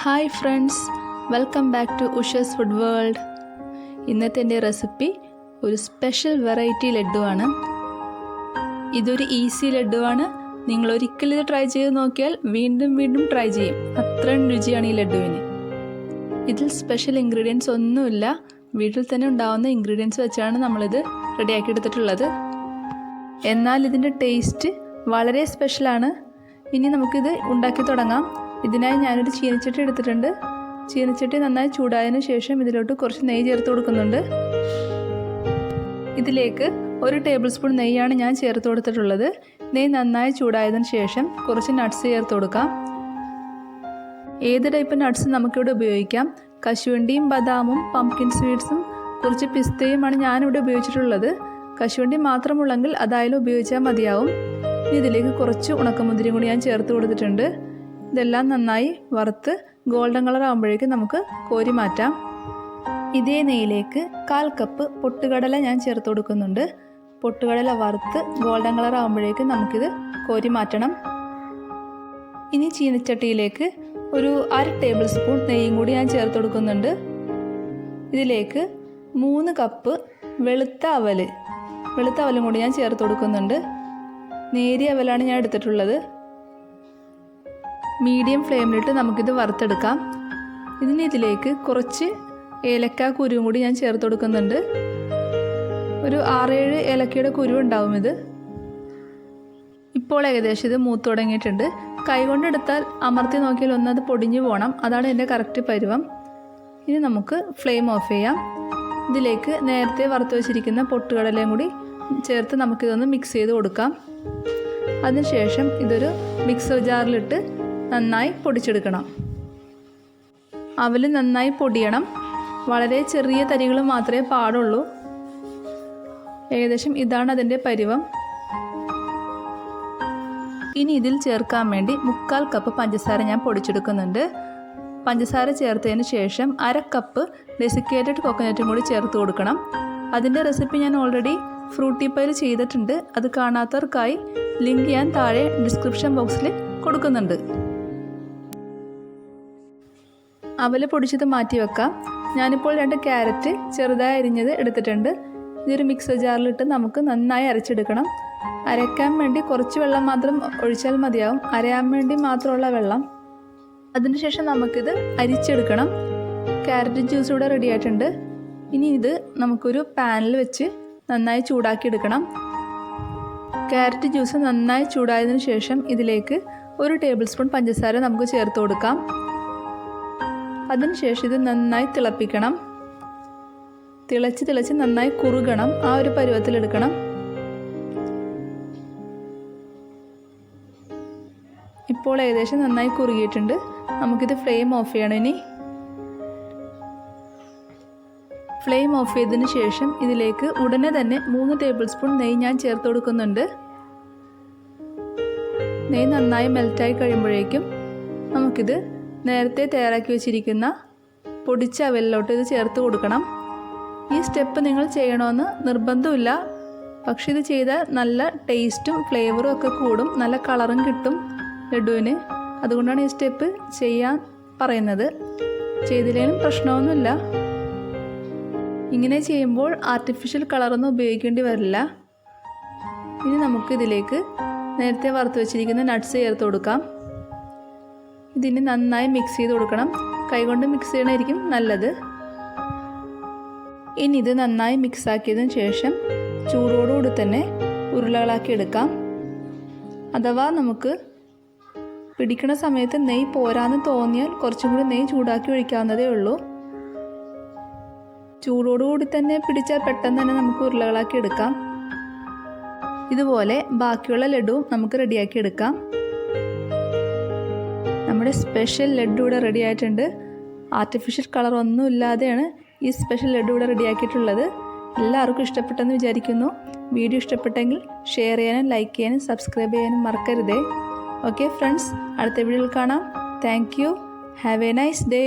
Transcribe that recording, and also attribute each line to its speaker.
Speaker 1: Hi friends, welcome back to ushusfoodworld. ഇന്നത്തെ എൻ്റെ recipe ഒരു സ്പെഷ്യൽ വെറൈറ്റി ലഡ്ഡുവാണ്. ഇതൊരു ഈസി ലഡ്ഡുവാണ്. നിങ്ങൾ ഒരിക്കലും ഇത് ട്രൈ ചെയ്ത് നോക്കിയാൽ വീണ്ടും വീണ്ടും ട്രൈ ചെയ്യും. അത്രയും രുചിയാണ് ഈ ലഡ്ഡുവിന്. ഇതിൽ സ്പെഷ്യൽ ഇൻഗ്രീഡിയൻസ് ഒന്നുമില്ല. വീട്ടിൽ തന്നെ ഉണ്ടാവുന്ന ഇൻഗ്രീഡിയൻസ് വെച്ചാണ് നമ്മളിത് റെഡിയാക്കി എടുത്തിട്ടുള്ളത്. എന്നാൽ ഇതിൻ്റെ ടേസ്റ്റ് വളരെ സ്പെഷ്യലാണ്. ഇനി നമുക്കിത് ഉണ്ടാക്കി തുടങ്ങാം. ഇതിനായി ഞാനൊരു ചീനച്ചട്ടി എടുത്തിട്ടുണ്ട്. ചീനച്ചട്ടി നന്നായി ചൂടായതിനു ശേഷം ഇതിലോട്ട് കുറച്ച് നെയ്യ് ചേർത്ത് കൊടുക്കുന്നുണ്ട്. ഇതിലേക്ക് 1 ടേബിൾ സ്പൂൺ നെയ്യാണ് ഞാൻ ചേർത്ത് കൊടുത്തിട്ടുള്ളത്. നെയ്യ് നന്നായി ചൂടായതിനു ശേഷം കുറച്ച് നട്ട്സ് ചേർത്ത് കൊടുക്കാം. ഏത് ടൈപ്പ് നട്ട്സ് നമുക്കിവിടെ ഉപയോഗിക്കാം. കശുവണ്ടിയും ബദാമും പംകിൻ സ്വീറ്റ്സും കുറച്ച് പിസ്തയുമാണ് ഞാനിവിടെ ഉപയോഗിച്ചിട്ടുള്ളത്. കശുവണ്ടി മാത്രമുള്ളെങ്കിൽ അതായാലും ഉപയോഗിച്ചാൽ മതിയാവും. ഇതിലേക്ക് കുറച്ച് ഉണക്കമുന്തിരിയും കൂടി ഞാൻ ചേർത്ത് കൊടുത്തിട്ടുണ്ട്. ഇതെല്ലാം നന്നായി വറുത്ത് ഗോൾഡൻ കളർ ആകുമ്പോഴേക്കും നമുക്ക് കോരി മാറ്റാം. ഇതേ നെയ്യിലേക്ക് 1/4 കപ്പ് പൊട്ടുകടല ഞാൻ ചേർത്ത് കൊടുക്കുന്നുണ്ട്. പൊട്ടുകടല വറുത്ത് ഗോൾഡൻ കളർ ആകുമ്പോഴേക്കും നമുക്കിത് കോരി മാറ്റണം. ഇനി ചീനച്ചട്ടിയിലേക്ക് ഒരു 1/2 ടേബിൾ സ്പൂൺ നെയ്യും കൂടി ഞാൻ ചേർത്ത് കൊടുക്കുന്നുണ്ട്. ഇതിലേക്ക് 3 കപ്പ് വെളുത്ത അവലും കൂടി ഞാൻ ചേർത്ത് കൊടുക്കുന്നുണ്ട്. നേരിയ അവലാണ് ഞാൻ എടുത്തിട്ടുള്ളത്. മീഡിയം ഫ്ലെയിമിലിട്ട് നമുക്കിത് വറുത്തെടുക്കാം. ഇതിലേക്ക് കുറച്ച് ഏലക്ക കുരുവും കൂടി ഞാൻ ചേർത്ത് കൊടുക്കുന്നുണ്ട്. ഒരു 6-7 ഏലക്കയുടെ കുരു ഉണ്ടാവും ഇത്. ഇപ്പോൾ ഏകദേശം ഇത് മൂത്ത് തുടങ്ങിയിട്ടുണ്ട്. കൈകൊണ്ടെടുത്താൽ അമർത്തി നോക്കിയാൽ ഒന്നത് പൊടിഞ്ഞു പോകണം. അതാണ് ഇതിൻ്റെ കറക്റ്റ് പരുവം. ഇനി നമുക്ക് ഫ്ലെയിം ഓഫ് ചെയ്യാം. ഇതിലേക്ക് നേരത്തെ വറുത്ത് വെച്ചിരിക്കുന്ന പൊട്ടുകടലയും കൂടി ചേർത്ത് നമുക്കിതൊന്ന് മിക്സ് ചെയ്ത് കൊടുക്കാം. അതിനുശേഷം ഇതൊരു മിക്സർ ജാറിലിട്ട് നന്നായി പൊടിച്ചെടുക്കണം. അവൽ നന്നായി പൊടിയണം. വളരെ ചെറിയ തരികൾ മാത്രമേ പാടുള്ളൂ. ഏകദേശം ഇതാണ് അതിൻ്റെ പരുവം. ഇനി ഇതിൽ ചേർക്കാൻ വേണ്ടി 1/4 കപ്പ് പഞ്ചസാര ഞാൻ പൊടിച്ചെടുക്കുന്നുണ്ട്. പഞ്ചസാര ചേർത്തതിന് ശേഷം 1/2 കപ്പ് ഡെസിക്കേറ്റഡ് കോക്കനട്ടും കൂടി ചേർത്ത് കൊടുക്കണം. അതിൻ്റെ റെസിപ്പി ഞാൻ ഓൾറെഡി ഫ്രൂട്ടി പൈയിൽ ചെയ്തിട്ടുണ്ട്. അത് കാണാത്തവർക്കായി ലിങ്ക് ഞാൻ താഴെ ഡിസ്ക്രിപ്ഷൻ ബോക്സിൽ കൊടുക്കുന്നുണ്ട്. അവൽ പൊടിച്ചത് മാറ്റി വെക്കാം. ഞാനിപ്പോൾ 2 ക്യാരറ്റ് ചെറുതായി അരിഞ്ഞത് എടുത്തിട്ടുണ്ട്. ഇതൊരു മിക്സർ ജാറിലിട്ട് നമുക്ക് നന്നായി അരച്ചെടുക്കണം. അരയ്ക്കാൻ വേണ്ടി കുറച്ച് വെള്ളം മാത്രം ഒഴിച്ചാൽ മതിയാവും. അരയാൻ വേണ്ടി മാത്രമുള്ള വെള്ളം. അതിനുശേഷം നമുക്കിത് അരിച്ചെടുക്കണം. ക്യാരറ്റ് ജ്യൂസ് ഇവിടെ റെഡി ആയിട്ടുണ്ട്. ഇനി ഇത് നമുക്കൊരു പാനിൽ വെച്ച് നന്നായി ചൂടാക്കി എടുക്കണം. ക്യാരറ്റ് ജ്യൂസ് നന്നായി ചൂടായതിനു ശേഷം ഇതിലേക്ക് 1 ടേബിൾ സ്പൂൺ പഞ്ചസാര നമുക്ക് ചേർത്ത് കൊടുക്കാം. അതിനുശേഷം ഇത് നന്നായി തിളപ്പിക്കണം. തിളച്ച് നന്നായി കുറുകണം. ആ ഒരു പരുവത്തിലെടുക്കണം. ഇപ്പോൾ ഏകദേശം നന്നായി കുറുകിയിട്ടുണ്ട്. നമുക്കിത് ഫ്ലെയിം ഓഫ് ചെയ്യണം. ഇനി ഫ്ലെയിം ഓഫ് ചെയ്തതിന് ശേഷം ഇതിലേക്ക് ഉടനെ തന്നെ 3 ടേബിൾ സ്പൂൺ നെയ്യ് ഞാൻ ചേർത്ത് കൊടുക്കുന്നുണ്ട്. നെയ്യ് നന്നായി മെൽറ്റായി കഴിയുമ്പോഴേക്കും നമുക്കിത് നേരത്തെ തയ്യാറാക്കി വെച്ചിരിക്കുന്ന പൊടിച്ച അവലിലോട്ട് ഇത് ചേർത്ത് കൊടുക്കണം. ഈ സ്റ്റെപ്പ് നിങ്ങൾ ചെയ്യണമെന്ന് നിർബന്ധമില്ല. പക്ഷേ ഇത് ചെയ്താൽ നല്ല ടേസ്റ്റും ഫ്ലേവറും ഒക്കെ കൂടും. നല്ല കളറും കിട്ടും ലഡുവിന്. അതുകൊണ്ടാണ് ഈ സ്റ്റെപ്പ് ചെയ്യാൻ പറയുന്നത്. ചെയ്തില്ലെങ്കിലും പ്രശ്നമൊന്നുമില്ല. ഇങ്ങനെ ചെയ്യുമ്പോൾ ആർട്ടിഫിഷ്യൽ കളറൊന്നും ഉപയോഗിക്കേണ്ടി വരില്ല. ഇനി നമുക്കിതിലേക്ക് നേരത്തെ വറുത്ത് വെച്ചിരിക്കുന്ന നട്ട്സ് ചേർത്ത് കൊടുക്കാം. ഇതിന് നന്നായി മിക്സ് ചെയ്ത് കൊടുക്കണം. കൈകൊണ്ട് മിക്സ് ചെയ്യണമായിരിക്കും നല്ലത്. ഇനി ഇത് നന്നായി മിക്സ് ആക്കിയതിന് ശേഷം ചൂടോടുകൂടി തന്നെ ഉരുളകളാക്കി എടുക്കാം. അഥവാ നമുക്ക് പിടിക്കുന്ന സമയത്ത് നെയ്യ് പോരാന്ന് തോന്നിയാൽ കുറച്ചും കൂടി നെയ്യ് ചൂടാക്കി ഒഴിക്കാവുന്നതേ ഉള്ളൂ. ചൂടോടുകൂടി തന്നെ പിടിച്ചാൽ പെട്ടെന്ന് തന്നെ നമുക്ക് ഉരുളകളാക്കി എടുക്കാം. ഇതുപോലെ ബാക്കിയുള്ള ലഡുവും നമുക്ക് റെഡിയാക്കി എടുക്കാം. നമ്മുടെ സ്പെഷ്യൽ ലഡ്ഡു ഇവിടെ റെഡി ആയിട്ടുണ്ട്. ആർട്ടിഫിഷ്യൽ കളർ ഒന്നും ഇല്ലാതെയാണ് ഈ സ്പെഷ്യൽ ലഡ്ഡു ഇവിടെ റെഡിയാക്കിയിട്ടുള്ളത്. എല്ലാവർക്കും ഇഷ്ടപ്പെട്ടെന്ന് വിചാരിക്കുന്നു. വീഡിയോ ഇഷ്ടപ്പെട്ടെങ്കിൽ ഷെയർ ചെയ്യാനും ലൈക്ക് ചെയ്യാനും സബ്സ്ക്രൈബ് ചെയ്യാനും മറക്കരുതേ. ഓക്കെ ഫ്രണ്ട്സ്, അടുത്ത വീഡിയോയിൽ കാണാം. Thank you. Have A nice day.